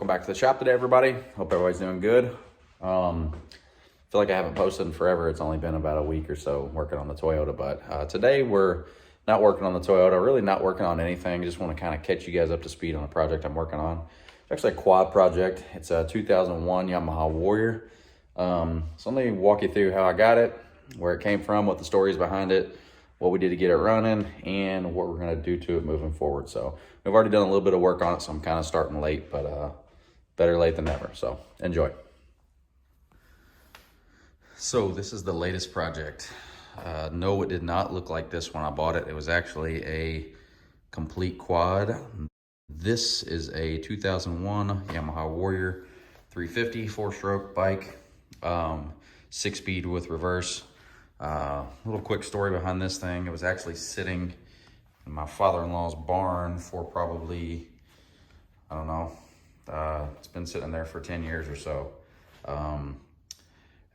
Welcome back to the shop today, everybody. Hope everybody's doing good. Feel like I haven't posted in forever. It's only been about a week or so working on the Toyota, but today we're not working on the Toyota, really not working on anything. Just want to kind of catch you guys up to speed on a project I'm working on. It's actually a quad project. It's a 2001 Yamaha Warrior. So let me walk you through how I got it, where it came from, what the story is behind it, what we did to get it running, and what we're going to do to it moving forward. So we've already done a little bit of work on it, so I'm kind of starting late, but better late than never. So enjoy. So this is the latest project. No, it did not look like this when I bought it. It was actually a complete quad. This is a 2001 Yamaha Warrior 350 4-stroke bike, 6-speed with reverse. Little quick story behind this thing. It was actually sitting in my father-in-law's barn for probably, I don't know, it's been sitting there for 10 years or so.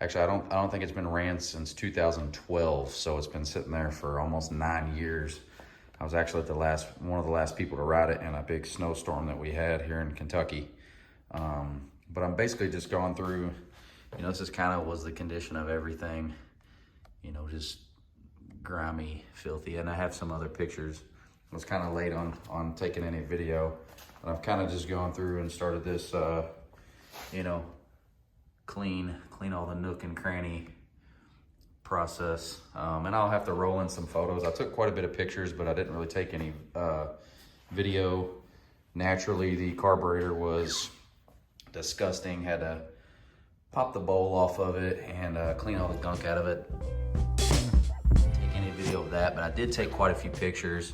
Actually, I don't think it's been ran since 2012, so it's been sitting there for almost 9 years. I was actually one of the last people to ride it in a big snowstorm that we had here in Kentucky. But I'm basically just going through, this is kind of was the condition of everything. Just grimy, filthy, and I have some other pictures. I was kind of late on taking any video, but I've kind of just gone through and started this, clean all the nook and cranny process. And I'll have to roll in some photos. I took quite a bit of pictures, but I didn't really take any video. Naturally, the carburetor was disgusting. Had to pop the bowl off of it and clean all the gunk out of it. Video of that, but I did take quite a few pictures.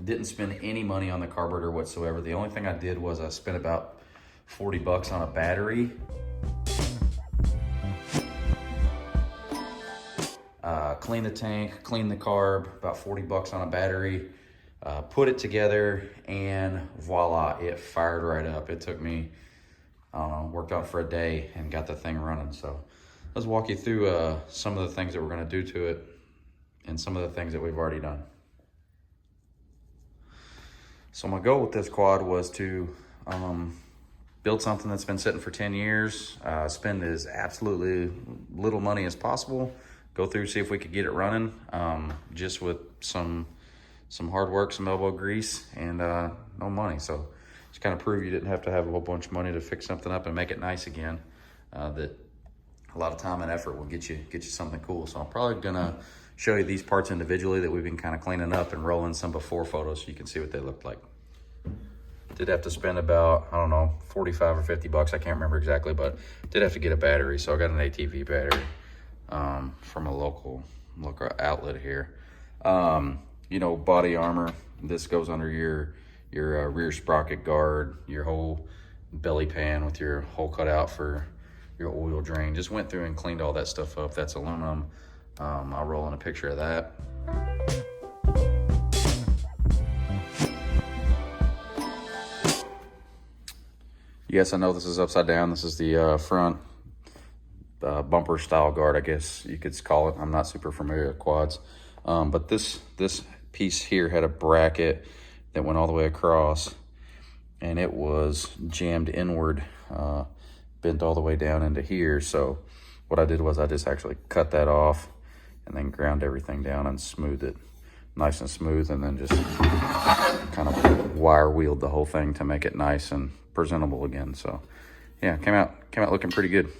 Didn't spend any money on the carburetor whatsoever. The only thing I did was I spent about 40 bucks on a battery. Clean the tank, clean the carb, about 40 bucks on a battery. Put it together and voila, it fired right up. It took me, worked on it for a day and got the thing running. So let's walk you through some of the things that we're gonna do to it and some of the things that we've already done. So my goal with this quad was to build something that's been sitting for 10 years, spend as absolutely little money as possible, go through, see if we could get it running, just with some hard work, some elbow grease, and no money. So just kind of prove you didn't have to have a whole bunch of money to fix something up and make it nice again. That a lot of time and effort will get you something cool. So I'm probably gonna show you these parts individually that we've been kind of cleaning up and rolling some before photos so you can see what they look like. Did have to spend about, I don't know, 45 or 50 bucks. I can't remember exactly, but did have to get a battery. So I got an ATV battery from a local outlet here. Body armor. This goes under your rear sprocket guard, your whole belly pan with your hole cut out for your oil drain. Just went through and cleaned all that stuff up. That's aluminum. I'll roll in a picture of that. Yes, I know this is upside down. This is the front bumper style guard, I guess you could call it. I'm not super familiar with quads. But this piece here had a bracket that went all the way across, and it was jammed inward, bent all the way down into here. So what I did was I just actually cut that off and then ground everything down and smoothed it nice and smooth, and then just kind of wire wheeled the whole thing to make it nice and presentable again. So yeah, came out looking pretty good.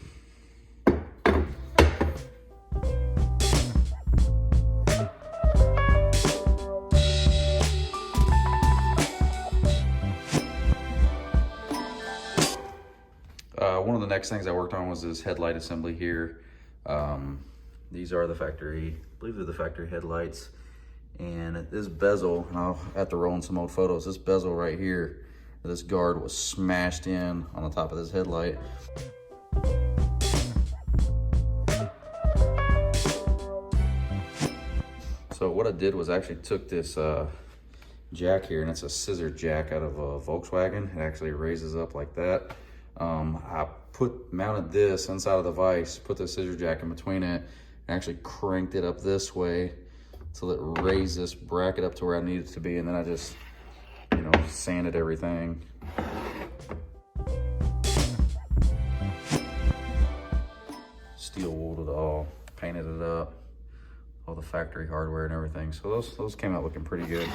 One of the next things I worked on was this headlight assembly here. These are the factory, I believe they're the factory headlights. And this bezel, and I'll have to roll in some old photos, this bezel right here, this guard was smashed in on the top of this headlight. So what I did was I actually took this jack here, and it's a scissor jack out of a Volkswagen. It actually raises up like that. I mounted this inside of the vise, put the scissor jack in between it, and actually cranked it up this way till it raised this bracket up to where I needed it to be. And then I just, sanded everything. steel wooled it all, painted it up, all the factory hardware and everything. So those came out looking pretty good.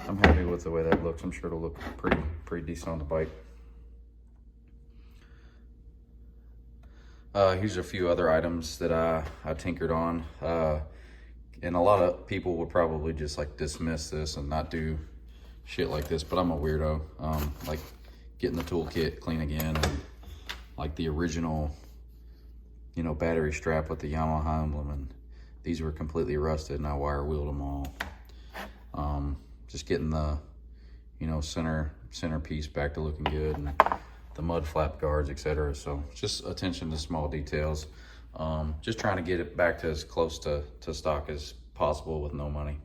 I'm happy with the way that looks. I'm sure it'll look pretty decent on the bike. Here's a few other items that I tinkered on. And a lot of people would probably just like dismiss this and not do shit like this, but I'm a weirdo. Like getting the toolkit clean again, and like the original, you know, battery strap with the Yamaha emblem, and these were completely rusted and I wire wheeled them all. Just getting the, you know, center piece back to looking good, and the mud flap guards, etc. So just attention to small details. Just trying to get it back to as close to stock as possible with no money.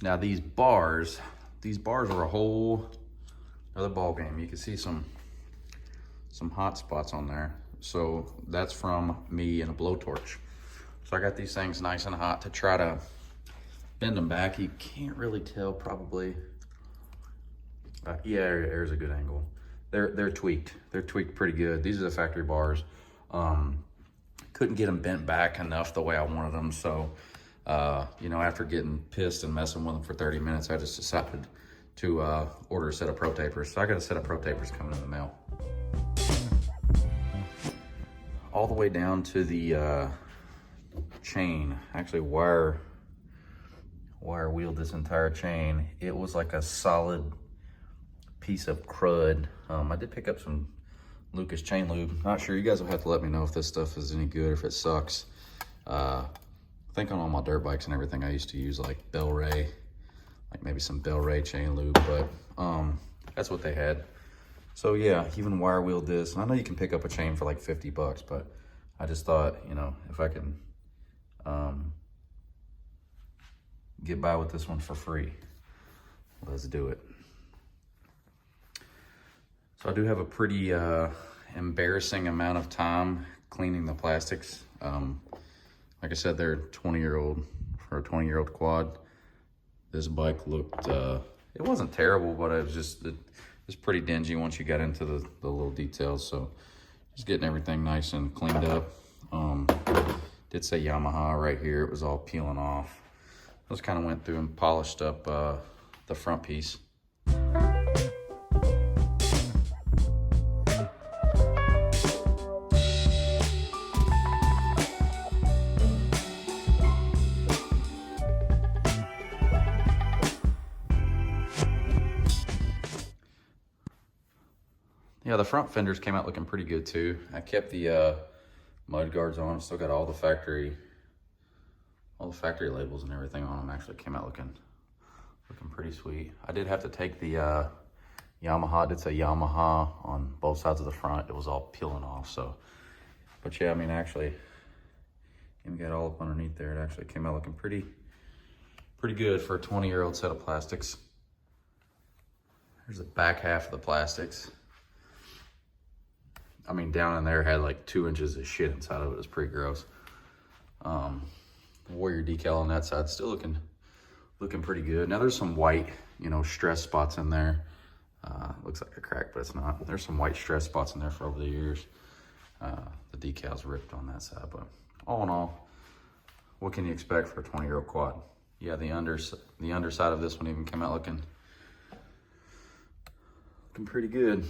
Now these bars are a whole other ball game. You can see some hot spots on there. So that's from me and a blowtorch. So I got these things nice and hot to try to bend them back. You can't really tell probably. Yeah, there's a good angle. They're tweaked. They're tweaked pretty good. These are the factory bars. Couldn't get them bent back enough the way I wanted them. So, you know, after getting pissed and messing with them for 30 minutes, I just decided to order a set of pro tapers. So I got a set of pro tapers coming in the mail. All the way down to the chain. Actually wire wheeled this entire chain. It was like a solid piece of crud. I did pick up some Lucas chain lube. Not sure, you guys will have to let me know if this stuff is any good or if it sucks. I think on all my dirt bikes and everything I used to use like Bel-Ray, like maybe some Bel-Ray chain lube, but that's what they had. So yeah, even wire wheeled this. And I know you can pick up a chain for like 50 bucks, but I just thought, you know, if I can get by with this one for free, let's do it. So I do have a pretty embarrassing amount of time cleaning the plastics. Like I said, they're 20-year-old, for a 20-year-old quad. This bike looked, it wasn't terrible, but it was just, it was pretty dingy once you got into the little details. So just getting everything nice and cleaned up. Did say Yamaha right here. It was all peeling off. Just kind of went through and polished up the front piece. Yeah, the front fenders came out looking pretty good too. I kept the mud guards on. Still got all the factory labels and everything on them. Actually came out looking pretty sweet. I did have to take the Yamaha. It did say Yamaha on both sides of the front. It was all peeling off. So, but yeah, I mean, actually, even got all up underneath there. It actually came out looking pretty good for a 20-year-old set of plastics. Here's the back half of the plastics. I mean, down in there had like 2 inches of shit inside of it. It was pretty gross. Warrior decal on that side, still looking pretty good. Now there's some white, you know, stress spots in there. Looks like a crack, but it's not. There's some white stress spots in there for over the years. The decal's ripped on that side, but all in all, what can you expect for a 20-year-old quad? Yeah, the underside of this one even came out looking pretty good.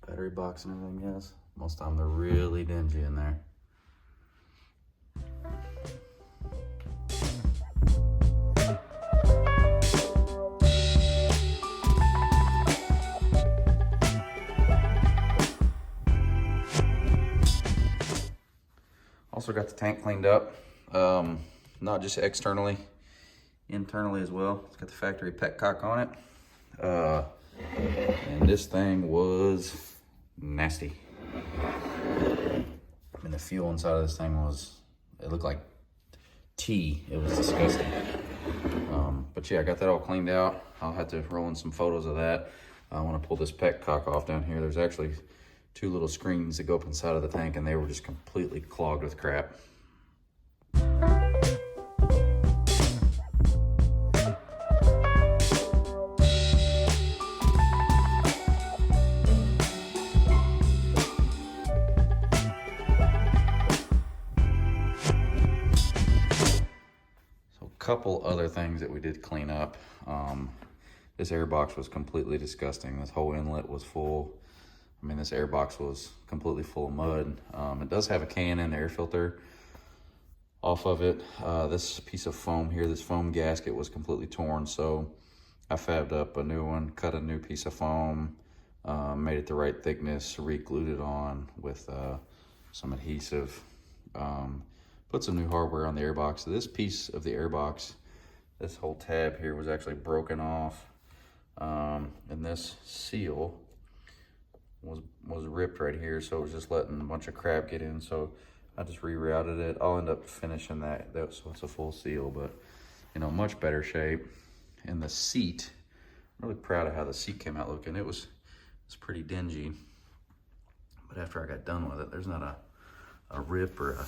Battery box and everything, yes. Most of them they're really dingy in there. Also got the tank cleaned up, not just externally, internally as well. It's got the factory petcock on it. And this thing was nasty. I mean, the fuel inside of this thing it looked like tea. It was disgusting. But yeah, I got that all cleaned out. I'll have to roll in some photos of that. I want to pull this petcock off down here. There's actually 2 little screens that go up inside of the tank, and they were just completely clogged with crap. couple other things that we did clean up. This airbox was completely disgusting. This whole inlet was full. I mean, this airbox was completely full of mud. It does have a K&N air filter off of it. This piece of foam here, this foam gasket was completely torn, so I fabbed up a new one, cut a new piece of foam, made it the right thickness, re-glued it on with some adhesive, put some new hardware on the airbox. So this piece of the airbox, this whole tab here was actually broken off, and this seal was ripped right here, so it was just letting a bunch of crap get in. So I just rerouted it. I'll end up finishing that so it's a full seal, but you know, much better shape. And the seat, I'm really proud of how the seat came out looking. It's pretty dingy, but after I got done with it, there's not a rip or a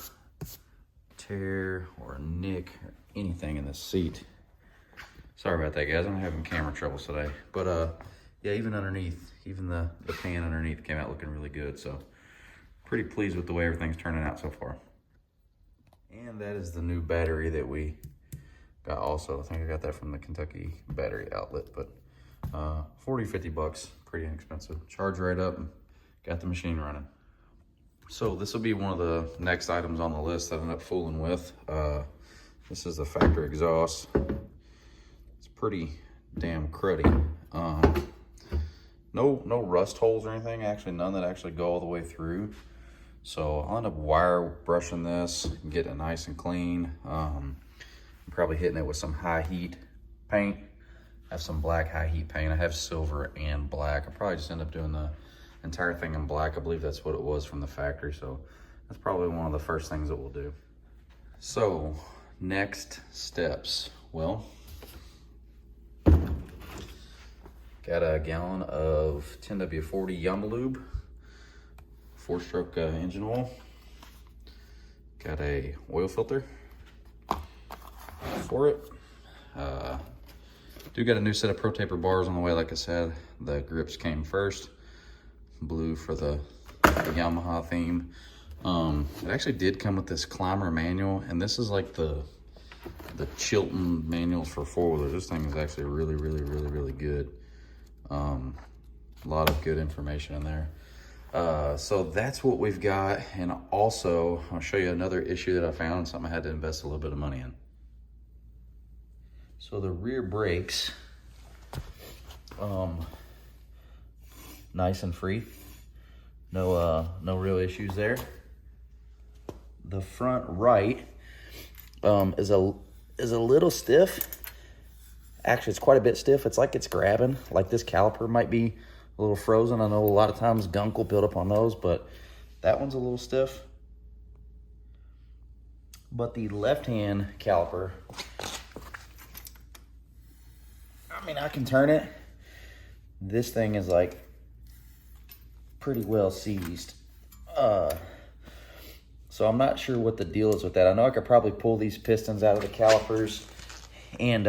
tear or a nick or anything in the seat. Sorry about that, guys. I'm having camera troubles today, but yeah, even underneath, even the pan underneath came out looking really good. So pretty pleased with the way everything's turning out so far. And that is the new battery that we got also. I think I got that from the Kentucky battery outlet, but 40, 50 bucks, pretty inexpensive. Charge right up and got the machine running. So this will be one of the next items on the list that I ended up fooling with. This is the factory exhaust. It's pretty damn cruddy. No rust holes or anything, actually none that actually go all the way through. So I'll end up wire brushing this and getting it nice and clean. I'm probably hitting it with some high heat paint. I have some black high heat paint. I have silver and black. I'll probably just end up doing the entire thing in black. I believe that's what it was from the factory. So that's probably one of the first things that we'll do. So next steps. Well, got a gallon of 10W40 Yamaha lube, 4-stroke engine oil. Got a oil filter for it. Do got a new set of Pro Taper bars on the way. Like I said, the grips came first. Blue for the Yamaha theme. It actually did come with this climber manual, and this is like the Chilton manuals for four-wheelers. This thing is actually really good. A lot of good information in there. So that's what we've got. And also I'll show you another issue that I found, something I had to invest a little bit of money in. So the rear brakes, nice and free. No real issues there. The front right is a little stiff. Actually, it's quite a bit stiff. It's like it's grabbing, like this caliper might be a little frozen. I know a lot of times gunk will build up on those, but that one's a little stiff. But the left-hand caliper, I mean, I can turn it. This thing is like pretty well seized. So I'm not sure what the deal is with that. I know I could probably pull these pistons out of the calipers and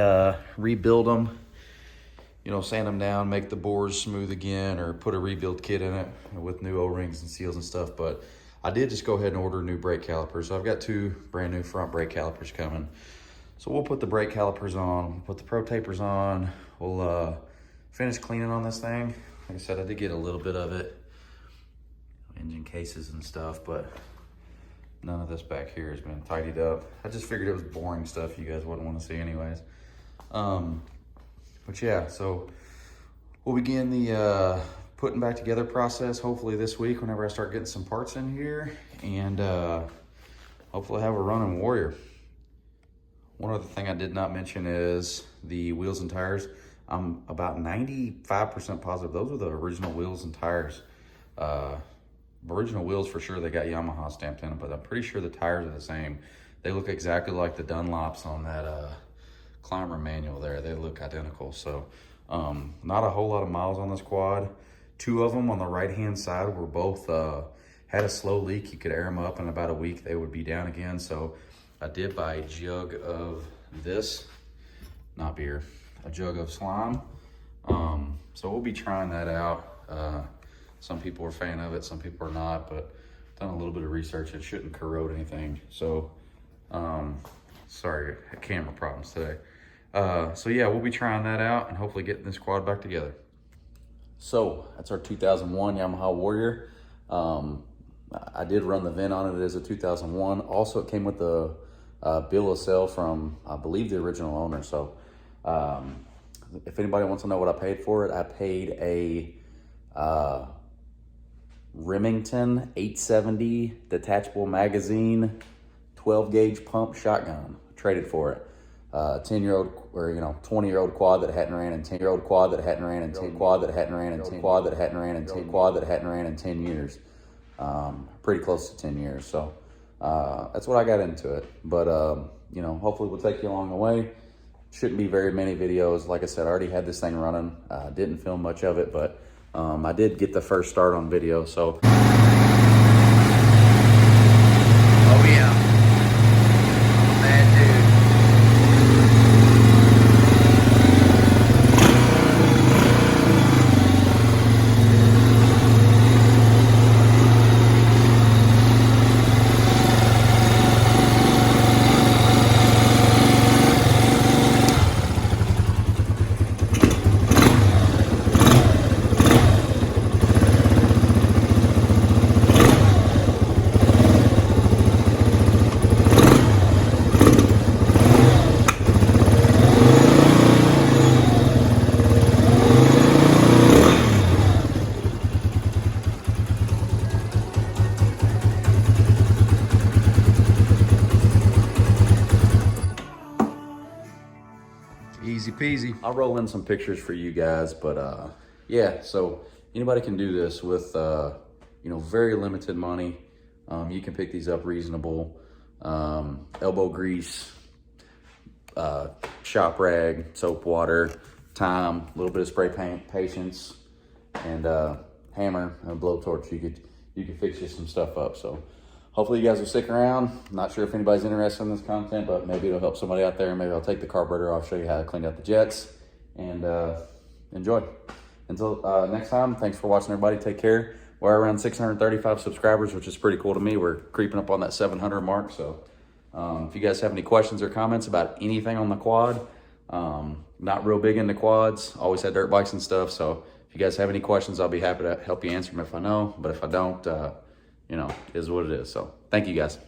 rebuild them, you know, sand them down, make the bores smooth again, or put a rebuild kit in it with new O-rings and seals and stuff. But I did just go ahead and order new brake calipers. So I've got 2 brand new front brake calipers coming. So we'll put the brake calipers on, we'll put the Pro Tapers on, we'll finish cleaning on this thing. Like I said, I did get a little bit of it, engine cases and stuff, but none of this back here has been tidied up. I just figured it was boring stuff you guys wouldn't want to see anyways. But yeah, so we'll begin the putting back together process hopefully this week whenever I start getting some parts in here, and hopefully have a running Warrior. One other thing I did not mention is the wheels and tires. I'm about 95% positive those are the original wheels and tires. Original wheels for sure, they got Yamaha stamped in them, but I'm pretty sure the tires are the same. They look exactly like the Dunlops on that climber manual there. They look identical. So not a whole lot of miles on this quad. 2 of them on the right hand side were both had a slow leak. You could air them up in about a week, they would be down again. So I did buy a jug of this, not beer, a jug of slime. So we'll be trying that out. Some people are a fan of it, some people are not, but done a little bit of research. It shouldn't corrode anything. So Sorry, camera problems today. So yeah, we'll be trying that out and hopefully getting this quad back together. So that's our 2001 Yamaha Warrior. I did run the vent on it as a 2001. Also, it came with the bill of sale from, I believe, the original owner. So if anybody wants to know what I paid for it, I paid a Remington 870 detachable magazine 12 gauge pump shotgun. Traded for it. 10-year-old, or 20-year-old quad that hadn't ran in 10-year-old quad that hadn't ran in 10 quad that hadn't ran in 10 quad that hadn't ran in 10 quad that hadn't ran in 10 years. Pretty close to 10 years. So that's what I got into it. But hopefully we'll take you along the way. Shouldn't be very many videos. Like I said, I already had this thing running. Didn't film much of it, but I did get the first start on video. So oh yeah, bad dude. Easy peasy. I'll roll in some pictures for you guys, but yeah, so anybody can do this with very limited money. You can pick these up reasonable. Elbow grease, shop rag, soap water, time, a little bit of spray paint, patience, and hammer and a blowtorch. You could fix you some stuff up. So hopefully you guys will stick around. Not sure if anybody's interested in this content, but maybe it'll help somebody out there. Maybe I'll take the carburetor off, show you how to clean out the jets, and enjoy. Until next time, thanks for watching, everybody. Take care. We're around 635 subscribers, which is pretty cool to me. We're creeping up on that 700 mark. So if you guys have any questions or comments about anything on the quad, not real big into quads, always had dirt bikes and stuff. So if you guys have any questions, I'll be happy to help you answer them if I know. But if I don't, is what it is. So thank you guys.